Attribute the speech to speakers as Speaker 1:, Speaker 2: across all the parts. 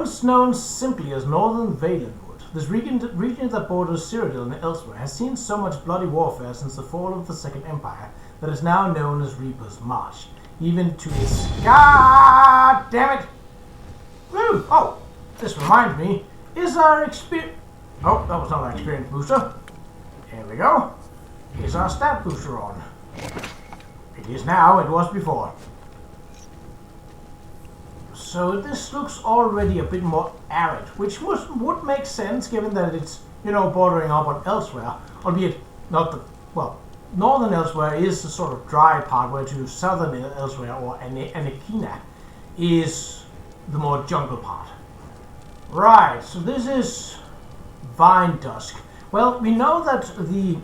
Speaker 1: Once known simply as Northern Valenwood, this region that borders Cyrodiil and elsewhere has seen so much bloody warfare since the fall of the Second Empire that is now known as Reaper's March. Even to its... God damn it! Woo! Oh, this reminds me, is our experience... Oh, that was not our experience booster. There we go. Is our stat booster on? It is now, it was before. So this looks already a bit more arid, which would make sense given that it's, bordering up on Elsewhere, albeit not the, well, northern Elsewhere is the sort of dry part, where to southern Elsewhere, or Anakina, is the more jungle part. Right, so this is Vine Dusk. Well, we know that the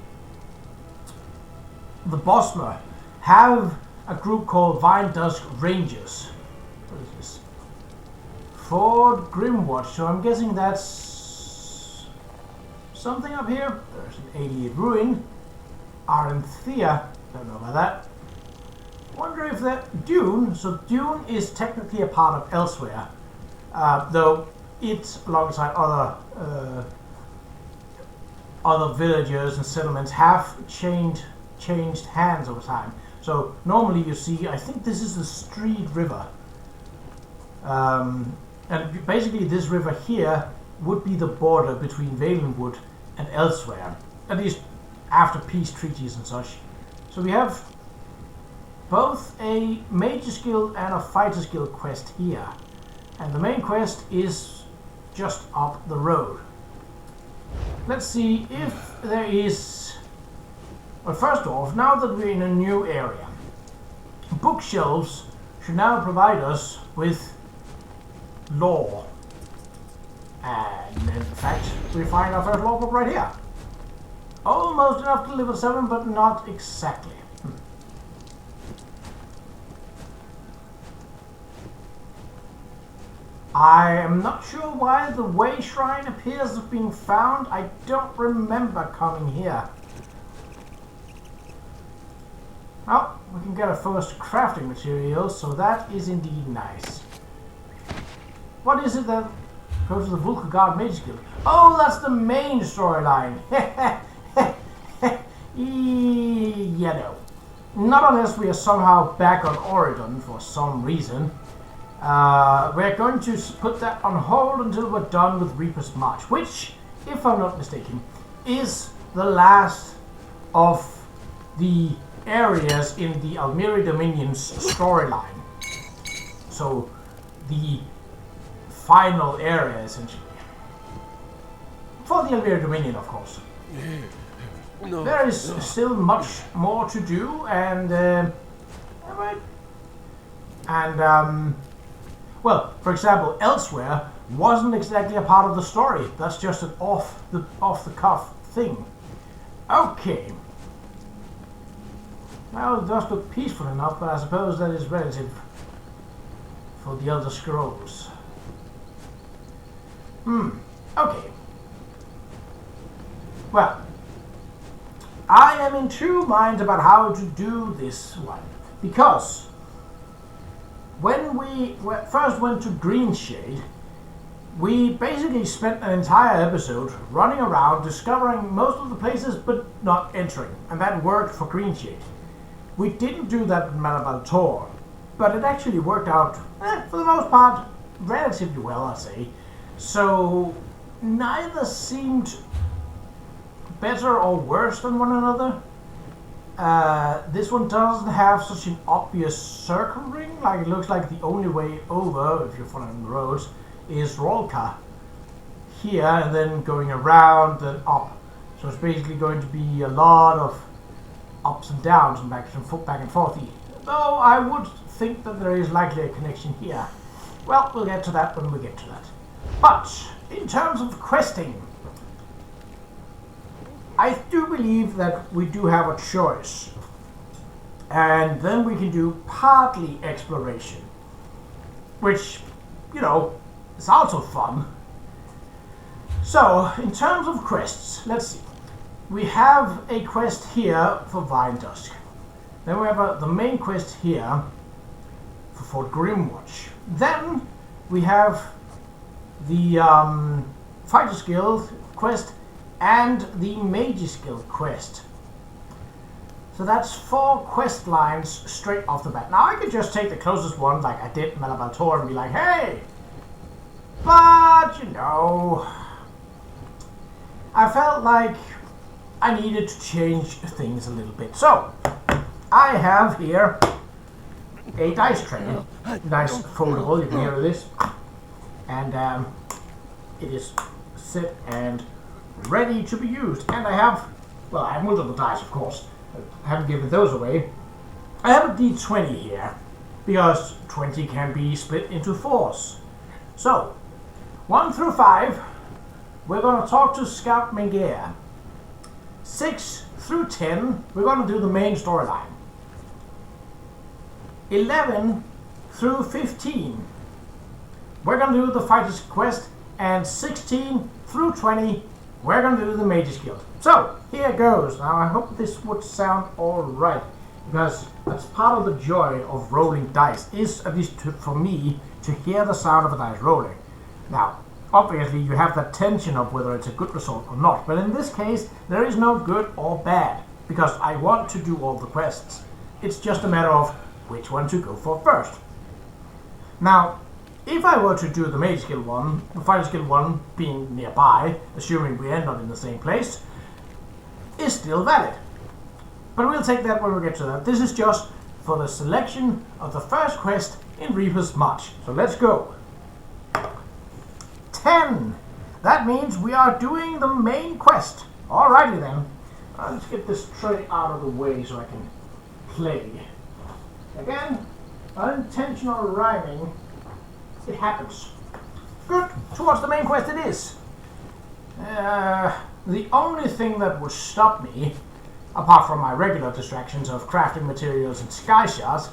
Speaker 1: Bosmer have a group called Vine Dusk Rangers. What is this? Fort Grimwatch, so I'm guessing that's something up here. There's an alien ruin. Aranthea, don't know about that. Wonder if that Dune, so Dune is technically a part of Elsewhere, though it, alongside other villages and settlements, have changed hands over time. So normally you see, I think this is the Street River. And basically this river here would be the border between Valenwood and Elsewhere, at least after peace treaties and such. So we have both a major skill and a fighter skill quest here. And the main quest is just up the road. Let's see if there is... Well, first off, now that we're in a new area, bookshelves should now provide us with lore. And in fact, we find our first lore book right here. Almost enough to level 7, but not exactly. I am not sure why the Way Shrine appears to have been found. I don't remember coming here. Well, we can get our first crafting materials, so that is indeed nice. What is it that goes to the Vulkagard Mage Guild? Oh, that's the main storyline. Yeah, no. Not unless we are somehow back on Oregon for some reason. We're going to put that on hold until we're done with Reaper's March, which, if I'm not mistaken, is the last of the areas in the Almiri Dominion's storyline. So, the final area, essentially. For the Almiri Dominion, of course.
Speaker 2: No,
Speaker 1: there is still much more to do, and well, for example, Elsewhere wasn't exactly a part of the story. That's just an off the cuff thing. Okay. Well, it does look peaceful enough, but I suppose that is relative for the Elder Scrolls. Okay. Well, I am in two minds about how to do this one, because when we first went to Greenshade, we basically spent an entire episode running around discovering most of the places but not entering, and that worked for Greenshade. We didn't do that with Marabal Tor, but it actually worked out, for the most part, relatively well, I'd say. So neither seemed better or worse than one another. This one doesn't have such an obvious circle ring. Like, it looks like the only way over, if you're following the roads, is Rolka here, and then going around and up. So it's basically going to be a lot of ups and downs and back and forth. Though I would think that there is likely a connection here. Well, we'll get to that when we get to that. But in terms of questing, I do believe that we do have a choice. And then we can do partly exploration, which, is also fun. So, in terms of quests, let's see. We have a quest here for Vine Dusk. Then we have the main quest here for Fort Grimwatch. Then we have the Fighter's Guild quest and the Mage's Guild quest. So that's 4 quest lines straight off the bat. Now I could just take the closest one like I did Malabaltor and be like, hey! But, you know, I felt like I needed to change things a little bit. So, I have here a dice tray. Nice foldable, you can hear this. And it is set and ready to be used. And I have, well, I have multiple dice, of course. I haven't given those away. I have a d20 here, because 20 can be split into 4s. So, 1 through 5, we're going to talk to Scout Mengere. 6 through 10, we're going to do the main storyline. 11 through 15, we're going to do the Fighter's Quest, and 16 through 20, we're going to do the Mage's Guild. So, here goes. Now, I hope this would sound alright, because that's part of the joy of rolling dice, is, at least for me, to hear the sound of a dice rolling. Now, obviously, you have that tension of whether it's a good result or not, but in this case, there is no good or bad, because I want to do all the quests. It's just a matter of which one to go for first. Now, if I were to do the Mage Guild one, the Fighter's Guild one being nearby, assuming we end up in the same place, is still valid. But we'll take that when we get to that. This is just for the selection of the first quest in Reaper's March. So let's go. 10. That means we are doing the main quest. Alrighty then. Let's get this tray out of the way so I can play. Again, unintentional rhyming. It happens. Good. Towards the main quest it is. The only thing that would stop me, apart from my regular distractions of crafting materials and sky shards,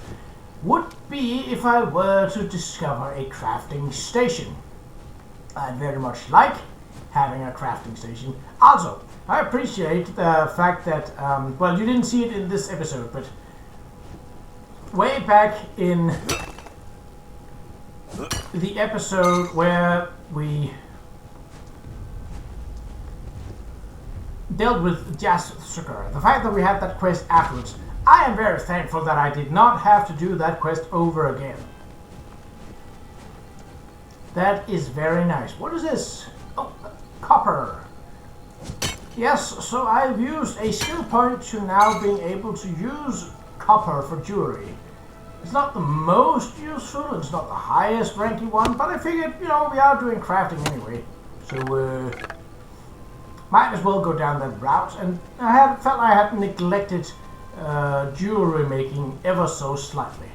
Speaker 1: would be if I were to discover a crafting station. I very much like having a crafting station. Also, I appreciate the fact that, well, you didn't see it in this episode, but way back in the episode where we dealt with Jasper, the fact that we had that quest afterwards, I am very thankful that I did not have to do that quest over again. That is very nice. What is this? Oh, copper. Yes, so I've used a skill point to now being able to use copper for jewelry. It's not the most useful, it's not the highest ranking one, but I figured, you know, we are doing crafting anyway. So, might as well go down that route. And I felt I had neglected jewelry making ever so slightly.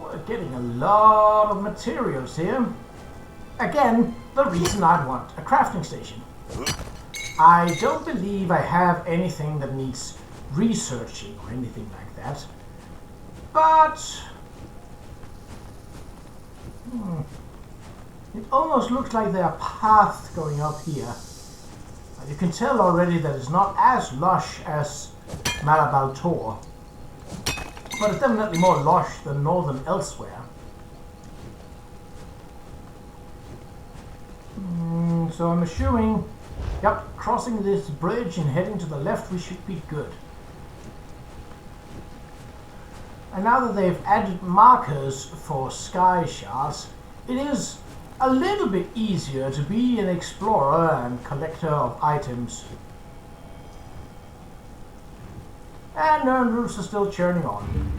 Speaker 1: We're getting a lot of materials here. Again, the reason I want a crafting station. I don't believe I have anything that needs researching or anything like that. But it almost looks like there are paths going up here. You can tell already that it's not as lush as Malabaltor, but it's definitely more lush than northern elsewhere. So I'm assuming, yep, crossing this bridge and heading to the left, we should be good. And now that they've added markers for sky shards, it is a little bit easier to be an explorer and collector of items. And Nern routes are still churning on.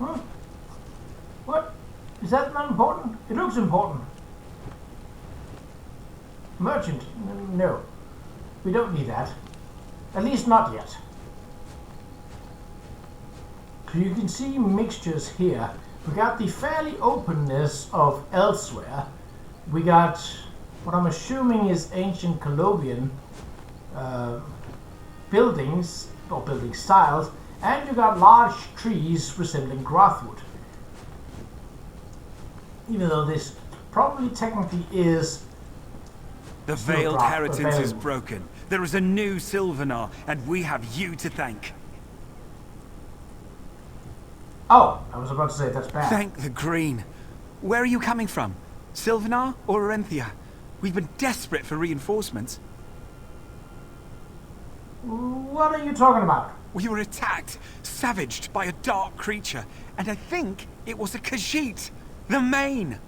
Speaker 1: Huh? What? Is that not important? It looks important. Merchant? No. We don't need that. At least not yet. So you can see mixtures here. We got the fairly openness of elsewhere. We got what I'm assuming is ancient Colobian buildings or building styles, and you got large trees resembling grasswood. Even though this probably technically is
Speaker 3: the veiled heritage is broken. There is a new Sylvanar, and we have you to thank.
Speaker 1: Oh, I was about to say that's bad.
Speaker 3: Thank the green. Where are you coming from? Sylvanar or Orenthia? We've been desperate for reinforcements.
Speaker 1: What are you talking about?
Speaker 3: We were attacked, savaged by a dark creature, and I think it was a Khajiit, the main.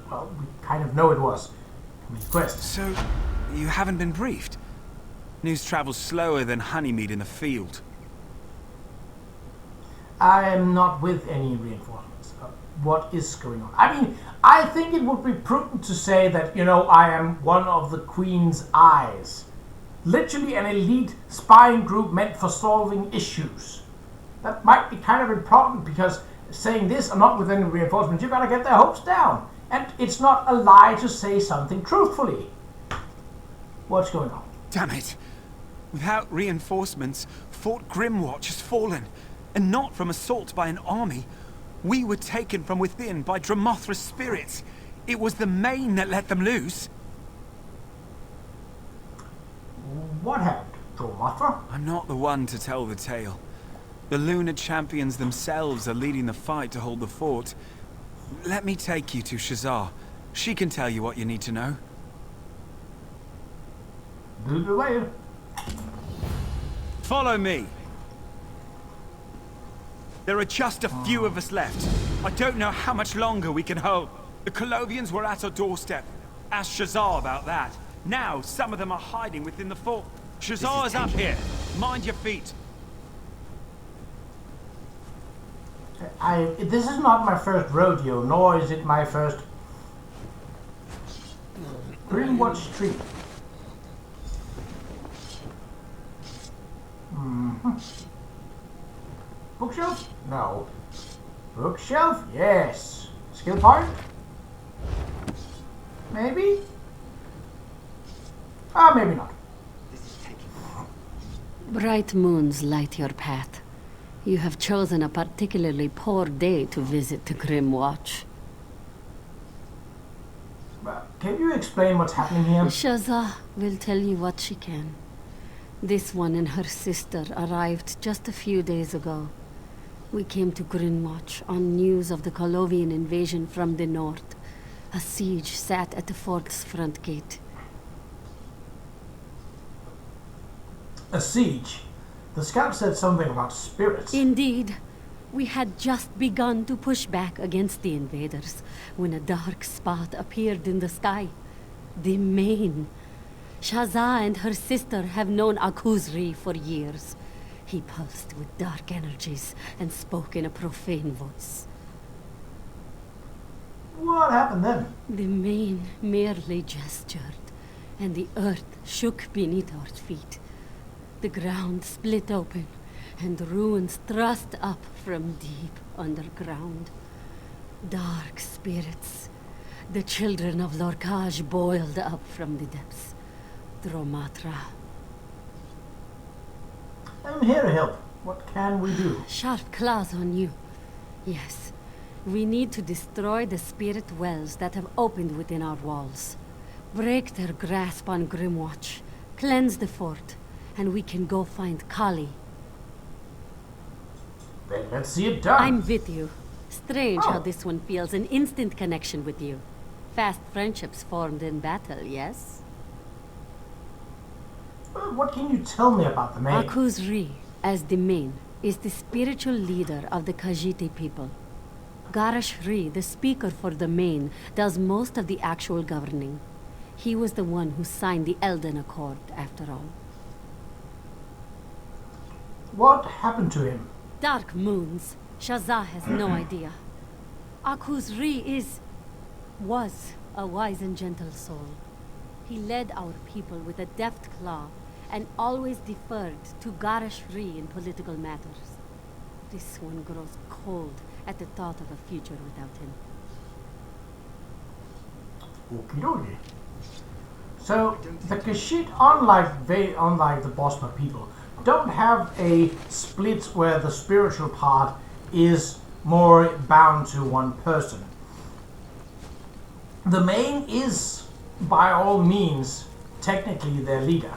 Speaker 1: Well, we kind of know it was. Quest.
Speaker 3: So, you haven't been briefed? News travels slower than honeymead in the field.
Speaker 1: I am not with any reinforcements. What is going on? I mean, I think it would be prudent to say that, I am one of the Queen's eyes. Literally an elite spying group meant for solving issues. That might be kind of important because saying this, I'm not with any reinforcements, you gotta get their hopes down. And it's not a lie to say something truthfully. What's going on?
Speaker 3: Damn it. Without reinforcements, Fort Grimwatch has fallen. And not from assault by an army. We were taken from within by Dramothra's spirits. It was the main that let them loose.
Speaker 1: What happened, Dramothra?
Speaker 3: I'm not the one to tell the tale. The Lunar champions themselves are leading the fight to hold the fort. Let me take you to Shazar. She can tell you what you need to know.
Speaker 1: Do the way.
Speaker 3: Follow me. There are just a few of us left. I don't know how much longer we can hold. The Colovians were at our doorstep. Ask Shazar about that. Now, some of them are hiding within the fort. Shazar is up here. Mind your feet.
Speaker 1: This is not my first rodeo, nor is it my first Grimwatch Street. Bookshelf? No. Bookshelf? Yes. Skill point? Maybe? Maybe not.
Speaker 4: Bright moons light your path. You have chosen a particularly poor day to visit the Grimwatch.
Speaker 1: Can you explain what's happening here?
Speaker 4: Shazah will tell you what she can. This one and her sister arrived just a few days ago. We came to Grimwatch on news of the Colovian invasion from the north. A siege sat at the fort's front gate.
Speaker 1: A siege? The scout said something about spirits.
Speaker 4: Indeed. We had just begun to push back against the invaders when a dark spot appeared in the sky. The main. Shazah and her sister have known Qa'Rajh for years. He pulsed with dark energies and spoke in a profane voice.
Speaker 1: What happened then?
Speaker 4: The main merely gestured, and the earth shook beneath our feet. The ground split open, and ruins thrust up from deep underground. Dark spirits, the children of Qa'Rajh boiled up from the depths. Dramothra.
Speaker 1: I'm here to help. What can we do?
Speaker 4: Sharp claws on you. Yes, we need to destroy the spirit wells that have opened within our walls. Break their grasp on Grimwatch. Cleanse the fort, and we can go find Kali.
Speaker 1: Then let's see it done.
Speaker 4: I'm with you. Strange how this one feels an instant connection with you. Fast friendships formed in battle, yes?
Speaker 1: What can you tell me about the main?
Speaker 4: Qa'Rajh, as the main, is the spiritual leader of the Khajiit people. Qa'Rajh, the speaker for the main, does most of the actual governing. He was the one who signed the Elden Accord, after all.
Speaker 1: What happened to him?
Speaker 4: Dark moons. Shazah has no idea. Qa'Rajh was a wise and gentle soul. He led our people with a deft claw and always deferred to Qa'Rajh in political matters. This one grows cold at the thought of a future without him.
Speaker 1: Okie dokie. So, the Khajiit, unlike the Bosma people, don't have a split where the spiritual part is more bound to one person. The main is, by all means, technically their leader.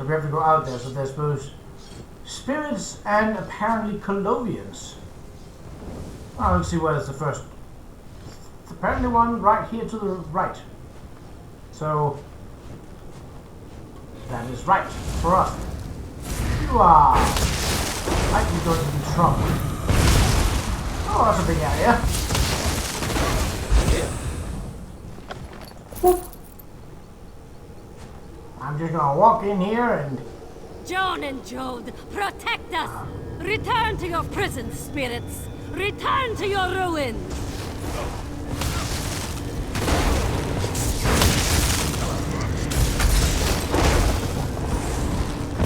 Speaker 1: we have to go out there. So there's both spirits and apparently Colovians. Oh, let's see where's the first. It's apparently one right here to the right. So that is right for us. You are likely going to be trouble. Oh, that's a big area. Whoop. I'm just gonna walk in here and...
Speaker 4: Joan and Jode, protect us! Return to your prison, spirits! Return to your ruins!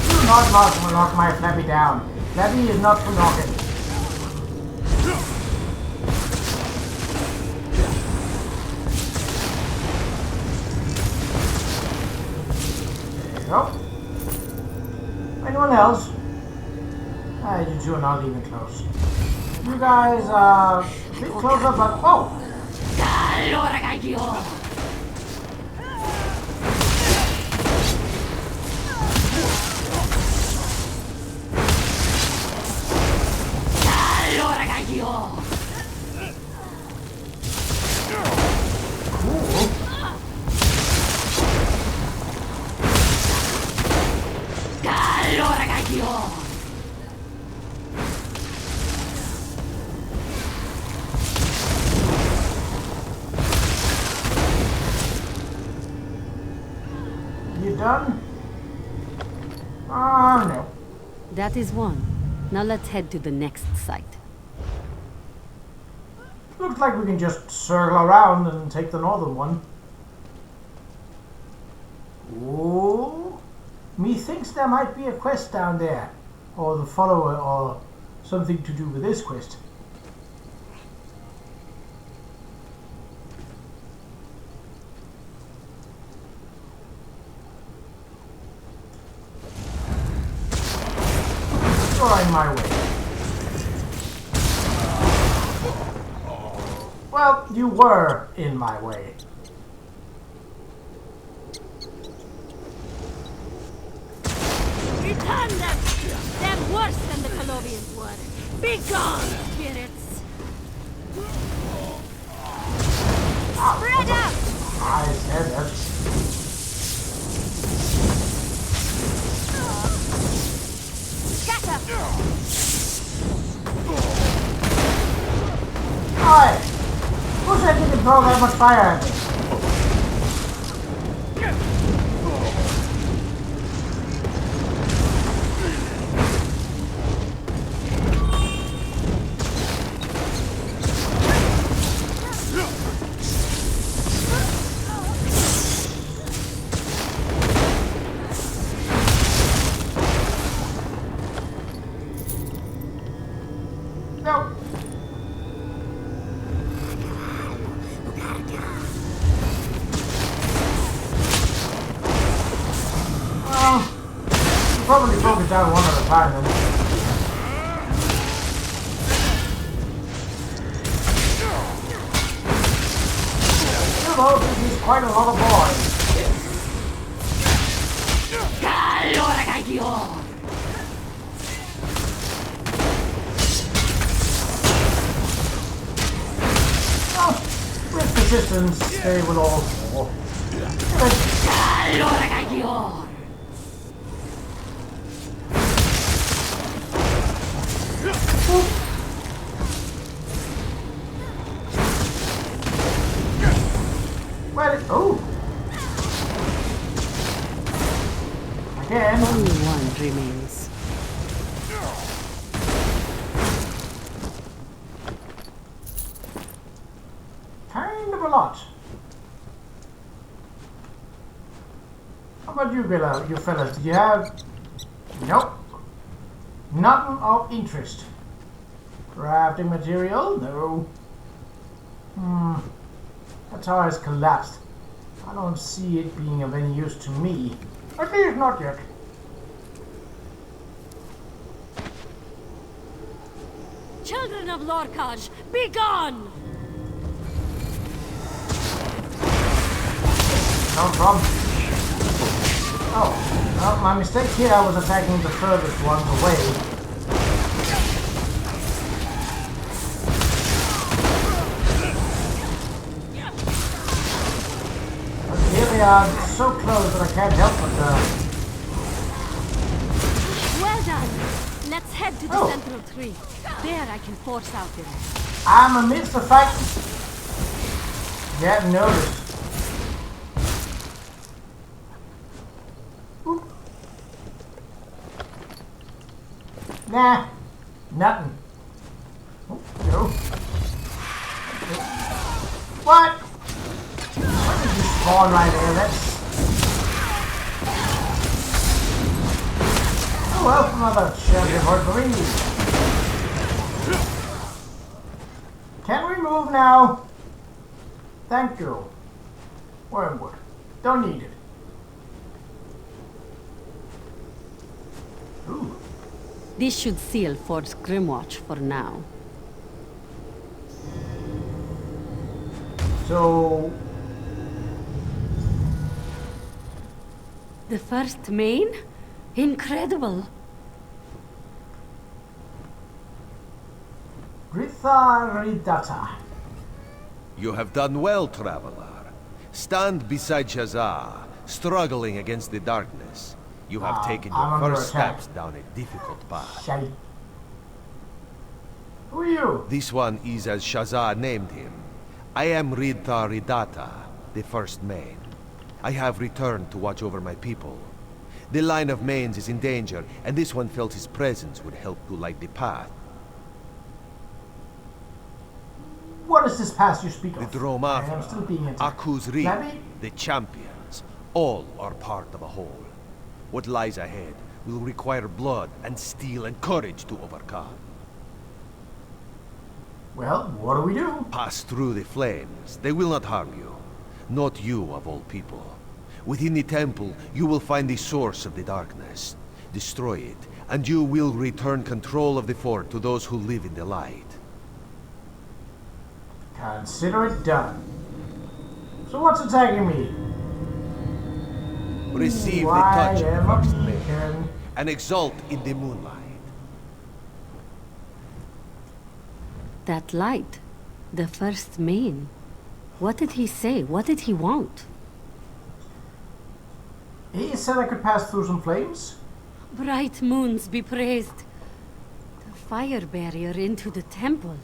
Speaker 1: Do not knock my Flappy down. Flappy is not for knocking. Nope. Anyone else? You two are not even close. You guys are a bit closer, but oh! Cool. You done? No.
Speaker 4: That is one. Now let's head to the next site.
Speaker 1: Looks like we can just circle around and take the northern one. Ooh. Methinks there might be a quest down there. Or the follower, or something to do with this quest. You're in my way. Well, you were in my way.
Speaker 4: Return them! They're worse than the Colovians were. Be gone, spirits! Spread out!
Speaker 1: I said that.
Speaker 4: Scatter!
Speaker 1: Hi! Who said you could throw that much fire at me? Nope. Probably broke it down one at a time then. You know, this is quite a lot of boys. Oh, with persistence, they will all fall. Well, oh! Again.
Speaker 4: Only one remains.
Speaker 1: Kind of a lot. How about you, Bella, you fellas? Do you have... Nope. Nothing of interest. Crafting material? No. That tower has collapsed. I don't see it being of any use to me. At least not yet.
Speaker 4: Children of Qa'Rajh, be gone!
Speaker 1: No problem. Oh. Well, my mistake here, I was attacking the furthest ones away. Here they are, so close that I can't help but
Speaker 4: Well done. Let's head to the central tree. There I can force out the rest.
Speaker 1: I'm amidst the fight. You haven't noticed. Oop. Nah, nothing. Oh, no. What? What did you spawn right there? That's... Oh, well, another champion for me. Can we move now? Thank you. Wormwood. Don't need it. Ooh.
Speaker 4: This should seal Fort's Grimwatch for now.
Speaker 1: So...
Speaker 4: The first main? Incredible.
Speaker 1: Qa'Rajh.
Speaker 2: You have done well, traveler. Stand beside Qa'Rajh, struggling against the darkness. You have taken
Speaker 1: I'm
Speaker 2: your
Speaker 1: under
Speaker 2: first
Speaker 1: attack.
Speaker 2: steps down a difficult path.
Speaker 1: Shite. Who are you?
Speaker 2: This one is as Qa'Rajh named him. I am Qa'Rajh, the first main. I have returned to watch over my people. The line of mains is in danger, and this one felt his presence would help to light the path.
Speaker 1: What is this pass you speak
Speaker 2: The
Speaker 1: of? I am still being
Speaker 2: Dromafra,
Speaker 1: attacked.
Speaker 2: Qa'Rajh,
Speaker 1: Maybe?
Speaker 2: the champions, all are part of a whole. What lies ahead will require blood and steel and courage to overcome.
Speaker 1: Well, what do we do?
Speaker 2: Pass through the flames. They will not harm you. Not you, of all people. Within the temple, you will find the source of the darkness. Destroy it, and you will return control of the fort to those who live in the light.
Speaker 1: Consider it done. So what's attacking me?
Speaker 2: Receive the
Speaker 1: I
Speaker 2: touch of
Speaker 1: am
Speaker 2: the
Speaker 1: a
Speaker 2: first main,
Speaker 1: beacon.
Speaker 2: and exult in the moonlight.
Speaker 4: That light. The first main. What did he say? What did he want?
Speaker 1: He said I could pass through some flames.
Speaker 4: Bright moons be praised. The fire barrier into the temple.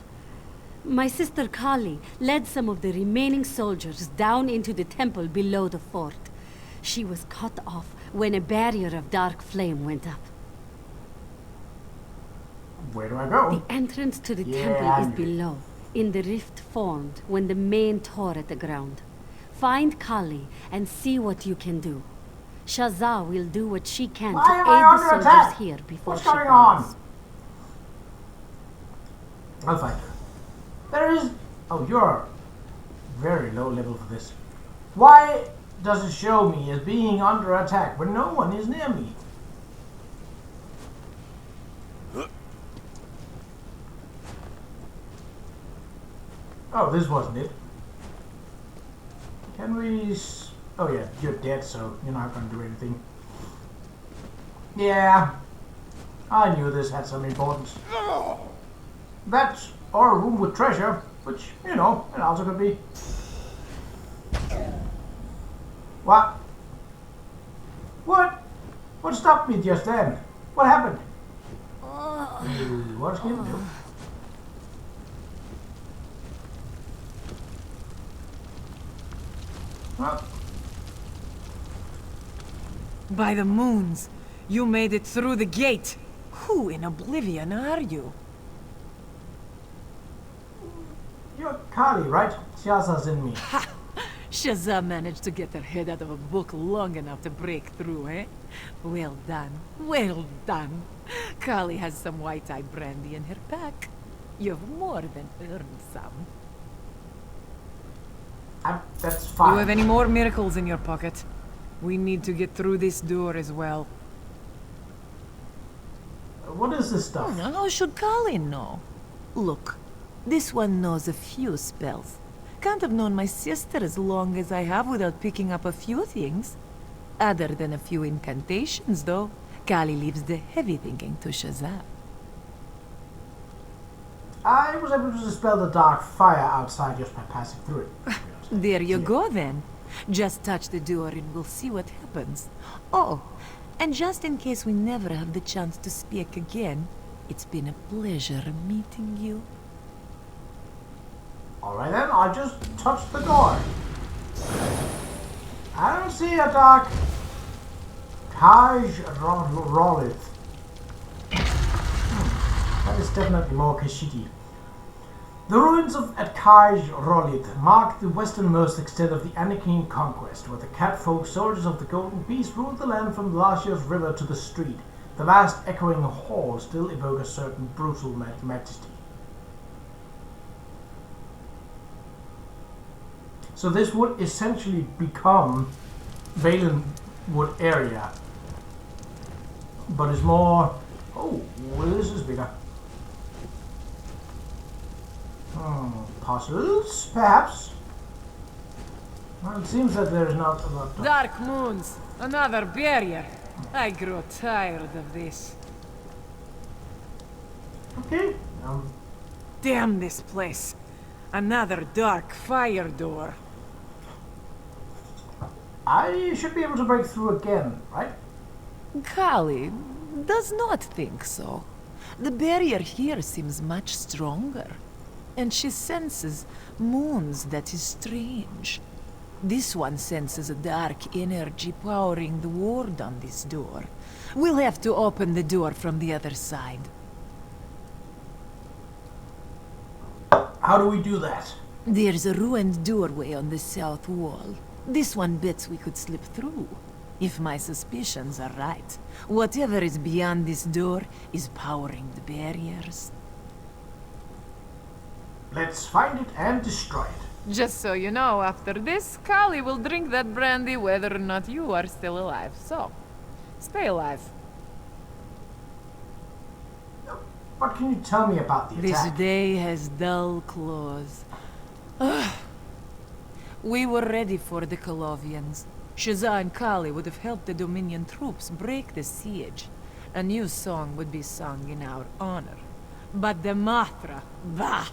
Speaker 4: My sister Kali led some of the remaining soldiers down into the temple below the fort. She was cut off when a barrier of dark flame went up.
Speaker 1: Where do I go?
Speaker 4: The entrance to the
Speaker 1: Yeah,
Speaker 4: temple
Speaker 1: I
Speaker 4: is
Speaker 1: knew it.
Speaker 4: below, in the rift formed when the main tore at the ground. Find Kali and see what you can do. Qa'Rajh will do what she can
Speaker 1: Why
Speaker 4: to
Speaker 1: am I
Speaker 4: aid the
Speaker 1: under
Speaker 4: soldiers
Speaker 1: attack?
Speaker 4: here before
Speaker 1: What's
Speaker 4: she
Speaker 1: going
Speaker 4: falls.
Speaker 1: on? I'll find her. There is... Oh, you're very low level for this. Why does it show me as being under attack when no one is near me? Oh, this wasn't it. Can we... Oh yeah, you're dead, so you're not going to do anything. Yeah, I knew this had some importance. That, or a room with treasure, which, you know, it also could be. What? What? What stopped me just then? What happened? What's he do? Well,
Speaker 5: By the moons, you made it through the gate. Who in oblivion are you?
Speaker 1: you're Kali, right? Qa'Rajh's in me.
Speaker 5: Qa'Rajh managed to get her head out of a book long enough to break through, eh? Well done. Well done. Kali has some white-eye brandy in her pack. You've more than earned some.
Speaker 1: That's
Speaker 5: Do
Speaker 1: fine.
Speaker 5: you have any more miracles in your pocket? We need to get through this door as well.
Speaker 1: What is this stuff?
Speaker 5: How should Kali know? Look, this one knows a few spells. Can't have known my sister as long as I have without picking up a few things. Other than a few incantations, though, Kali leaves the heavy thinking to Shazam.
Speaker 1: I was able to dispel the dark fire outside just by passing through it.
Speaker 5: There you go, then. Just touch the door and we'll see what happens. Oh, and just in case we never have the chance to speak again, it's been a pleasure meeting you.
Speaker 1: Alright then, I just touched the door. I don't see a dark Qa'Rajh. That is definitely more Kashidi. The ruins at Qa'Rajh mark the westernmost extent of the Anakin conquest, where the catfolk soldiers of the Golden Beast ruled the land from the Lashia's river to the street. The vast echoing halls still evoke a certain brutal majesty. So this would essentially become Valenwood area, but it's more... Oh, well, this is bigger. Puzzles, perhaps? Well, it seems that there is not a lot of...
Speaker 5: Dark moons, another barrier. I grow tired of this.
Speaker 1: Okay.
Speaker 5: Damn this place. Another dark fire door.
Speaker 1: I should be able to break through again, right?
Speaker 5: Kali does not think so. The barrier here seems much stronger, and she senses moons that is strange. This one senses a dark energy powering the ward on this door. We'll have to open the door from the other side.
Speaker 1: How do we do that?
Speaker 5: There's a ruined doorway on the south wall. This one bets we could slip through. If my suspicions are right, whatever is beyond this door is powering the barriers.
Speaker 1: Let's find it and destroy it.
Speaker 5: Just so you know, after this, Kali will drink that brandy whether or not you are still alive. So, stay alive.
Speaker 1: What can you tell me about the
Speaker 5: This
Speaker 1: attack?
Speaker 5: day has dull claws. We were ready for the Colovians. Shazza and Kali would have helped the Dominion troops break the siege. A new song would be sung in our honor. But the Matra, bah!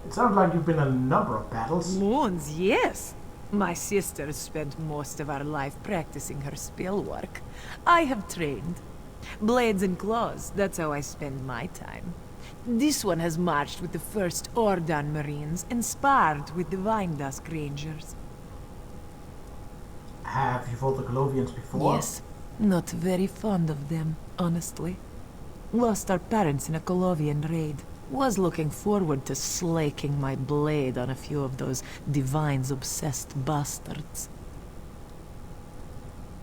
Speaker 1: It sounds like you've been in a number of battles.
Speaker 5: Moons, yes. My sister spent most of our life practicing her spell work. I have trained. Blades and claws, that's how I spend my time. This one has marched with the first Ordan Marines and sparred with the Vindusk Rangers.
Speaker 1: Have you fought the Colovians before?
Speaker 5: Yes, not very fond of them, honestly. Lost our parents in a Colovian raid. Was looking forward to slaking my blade on a few of those Divines-obsessed bastards.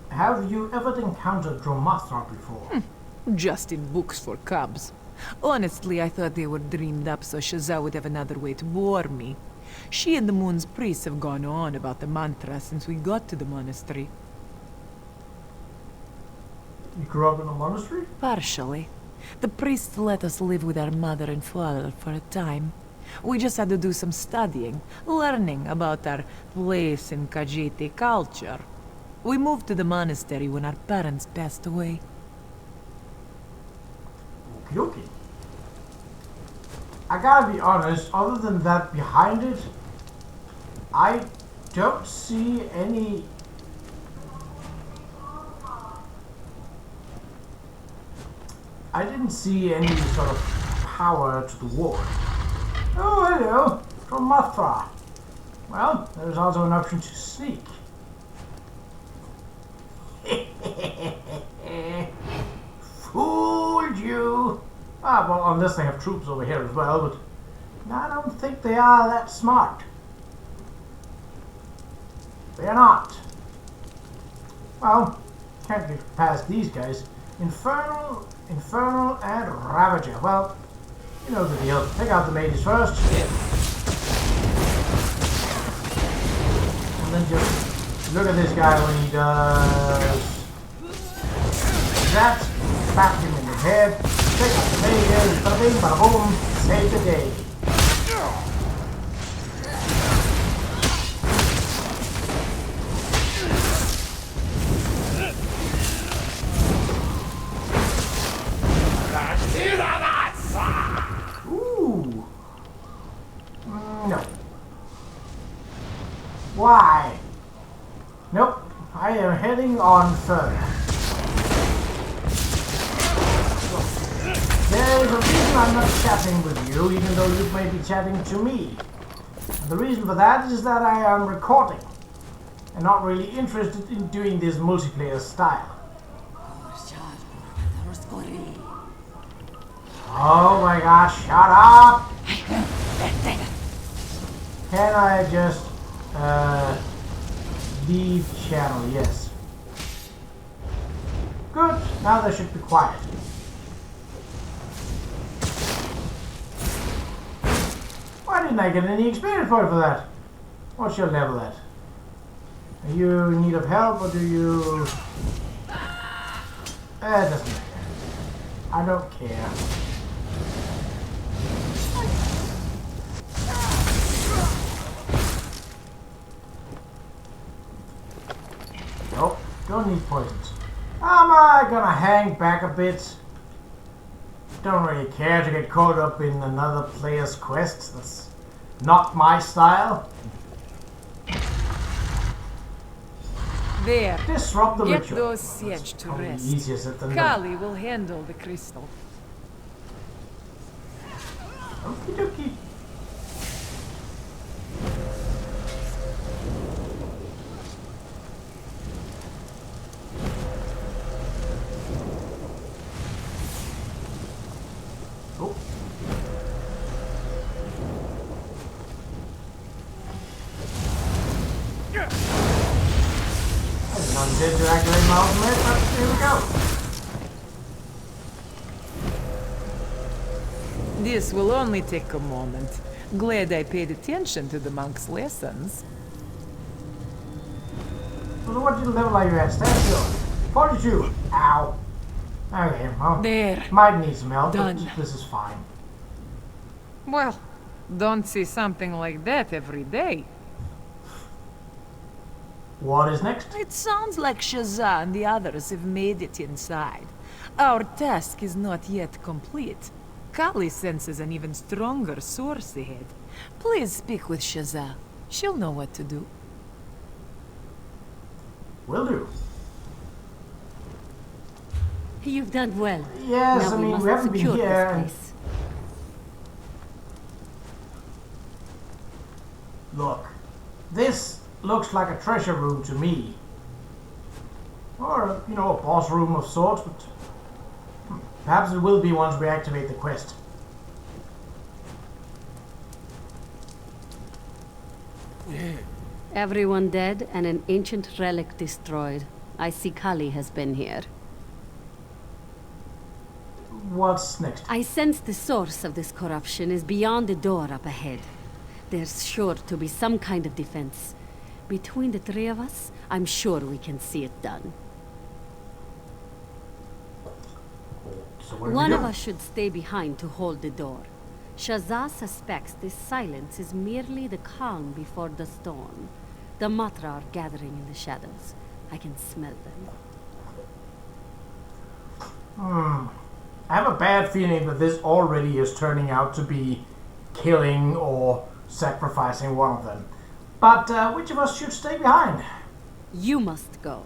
Speaker 1: Have you ever encountered Dromathra before?
Speaker 5: Just in books for cubs. Honestly, I thought they were dreamed up so Shazza would have another way to bore me. She and the Moon's priests have gone on about the mantra since we got to the monastery.
Speaker 1: You grew up in a monastery?
Speaker 5: Partially. The priests let us live with our mother and father for a time. We just had to do some studying, learning about our place in Khajiiti culture. We moved to the monastery when our parents passed away.
Speaker 1: Okie. I gotta be honest, other than that behind it, I don't see any... I didn't see any sort of power to the ward. Oh, hello, Dromathra. Well, there's also an option to sneak. Fooled you! Ah, well, unless they have troops over here as well, but I don't think they are that smart. They're not. Well, can't get past these guys. Infernal, and Ravager. Well, you know the deal. Take out the mages first. And then just look at this guy when he does that. Smack him in the head. Take out the mages. Bada bing, bada boom. Save the day. No. Why? Nope. I am heading on further. There is a reason I'm not chatting with you, even though you may be chatting to me. And the reason for that is that I am recording, and not really interested in doing this multiplayer style. Oh my gosh, shut up! Can I just, leave channel? Yes. Good, now they should be quiet. Why didn't I get any experience point for that? What's your level at? Are you in need of help, or do you... it doesn't matter. I don't care. Nope, don't need poisons. Am I gonna hang back a bit? Don't really care to get caught up in another player's quest. That's not my style.
Speaker 5: There.
Speaker 1: Disrupt the
Speaker 5: Get
Speaker 1: ritual.
Speaker 5: those siege to
Speaker 1: Probably
Speaker 5: rest.
Speaker 1: easier said than done.
Speaker 5: Kali will handle the crystal.
Speaker 1: Okie dokie. Oh. I didn't know you did to activate my ultimate, but here we go.
Speaker 5: This will only take a moment. Glad I paid attention to the monk's lessons.
Speaker 1: So what level are you at? Stand still. 42. Ow. Okay, well,
Speaker 5: There.
Speaker 1: might need some help,
Speaker 5: Done.
Speaker 1: but this is fine.
Speaker 5: Well, don't see something like that every day.
Speaker 1: What is next?
Speaker 5: It sounds like Shazza and the others have made it inside. Our task is not yet complete. Kali senses an even stronger source ahead. Please speak with Shazza. She'll know what to do.
Speaker 1: Will do.
Speaker 4: You've done well.
Speaker 1: Yes,
Speaker 4: Now
Speaker 1: I mean,
Speaker 4: must
Speaker 1: we haven't been
Speaker 4: secure
Speaker 1: here.
Speaker 4: this place.
Speaker 1: Look, this looks like a treasure room to me. Or, you know, a boss room of sorts, but perhaps it will be once we activate the quest.
Speaker 4: Everyone dead and an ancient relic destroyed. I see Kali has been here.
Speaker 1: What's next?
Speaker 4: I sense the source of this corruption is beyond the door up ahead. There's sure to be some kind of defense. Between the three of us, I'm sure we can see it done.
Speaker 1: So what do we
Speaker 4: One
Speaker 1: do?
Speaker 4: of us should stay behind to hold the door. Shazza suspects this silence is merely the calm before the storm. The Matra are gathering in the shadows. I can smell them.
Speaker 1: I have a bad feeling that this already is turning out to be killing or sacrificing one of them. But which of us should stay behind?
Speaker 4: You must go.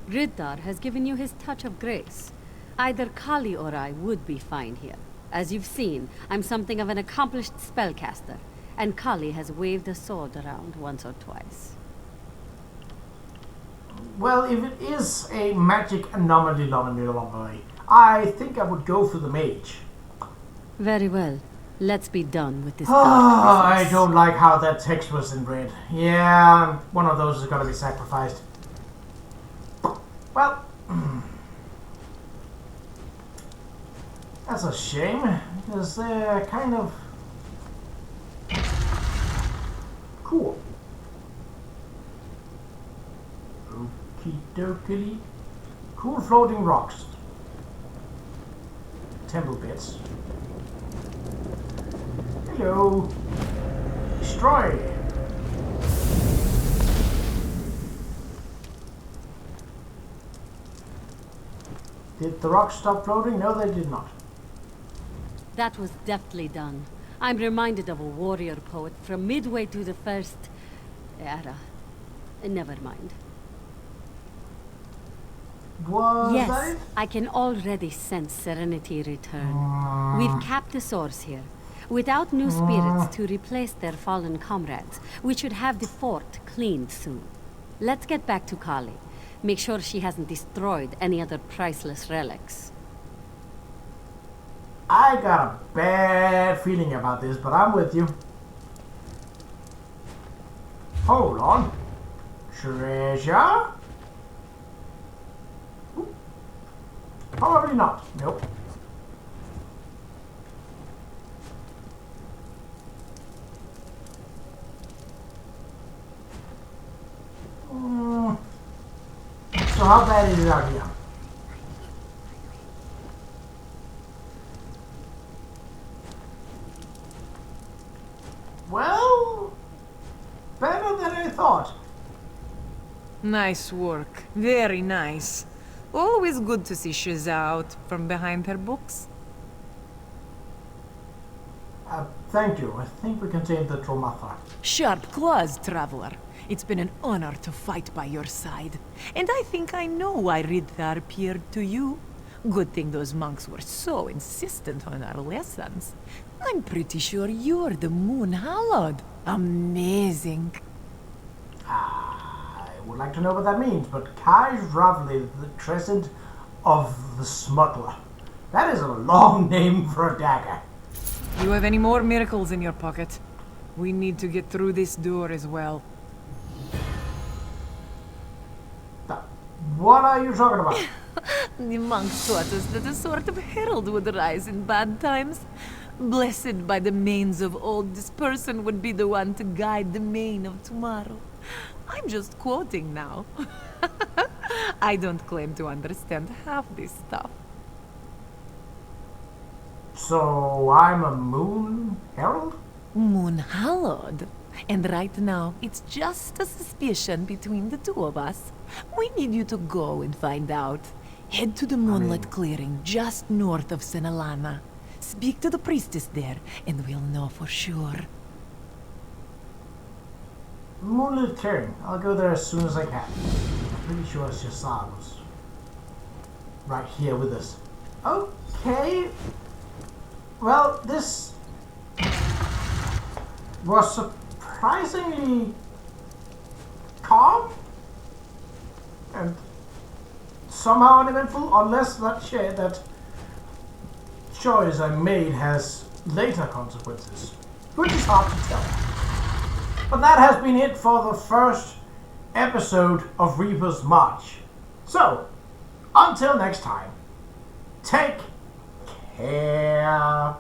Speaker 4: Riddar has given you his touch of grace. Either Kali or I would be fine here. As you've seen, I'm something of an accomplished spellcaster, and Kali has waved a sword around once or twice.
Speaker 1: Well, if it is a magic anomaly, I think I would go for the mage.
Speaker 4: Very well. Let's be done with this
Speaker 1: Oh,
Speaker 4: dark
Speaker 1: I
Speaker 4: business.
Speaker 1: don't like how that text was in red. Yeah, one of those is gonna be sacrificed. Well, that's a shame, because they're kind of cool. Okie dokie. Cool floating rocks. Temple bits. Hello. Destroy. Did the rocks stop floating? No, they did not.
Speaker 4: That was deftly done. I'm reminded of a warrior poet from midway through the first era. Never mind.
Speaker 1: Was
Speaker 4: Yes,
Speaker 1: that it?
Speaker 4: I can already sense serenity return. We've capped the source here. Without new spirits to replace their fallen comrades, we should have the fort cleaned soon. Let's get back to Kali. Make sure she hasn't destroyed any other priceless relics.
Speaker 1: I got a bad feeling about this, but I'm with you. Hold on. Treasure? Ooh. Probably not. Nope. So how bad is it out here? Well, better than I thought.
Speaker 5: Nice work. Very nice. Always good to see Shazza out from behind her books.
Speaker 1: Thank you. I think we can take the Tromatha.
Speaker 5: Sharp claws, traveler. It's been an honor to fight by your side. And I think I know why Ridthar appeared to you. Good thing those monks were so insistent on our lessons. I'm pretty sure you're the Moon Hallowed. Amazing.
Speaker 1: I would like to know what that means, but Qa'Rajh, the Crescent of the Smuggler. That is a long name for a dagger.
Speaker 5: Do you have any more miracles in your pocket? We need to get through this door as well.
Speaker 1: What are you talking about?
Speaker 5: The monks taught us that a sort of herald would rise in bad times. Blessed by the manes of old, this person would be the one to guide the mane of tomorrow. I'm just quoting now. I don't claim to understand half this stuff.
Speaker 1: So I'm a moon herald?
Speaker 5: Moon hallowed. And right now, it's just a suspicion between the two of us. We need you to go and find out. Head to the Moonlit Clearing just north of Senalana. Speak to the priestess there, and we'll know for sure.
Speaker 1: Moonlit Clearing. I'll go there as soon as I can. I'm pretty sure Shazza was right here with us. Okay. Well, this was surprisingly calm and somehow uneventful, unless that choice I made has later consequences, which is hard to tell. But that has been it for the first episode of Reaper's March. So, until next time, take care.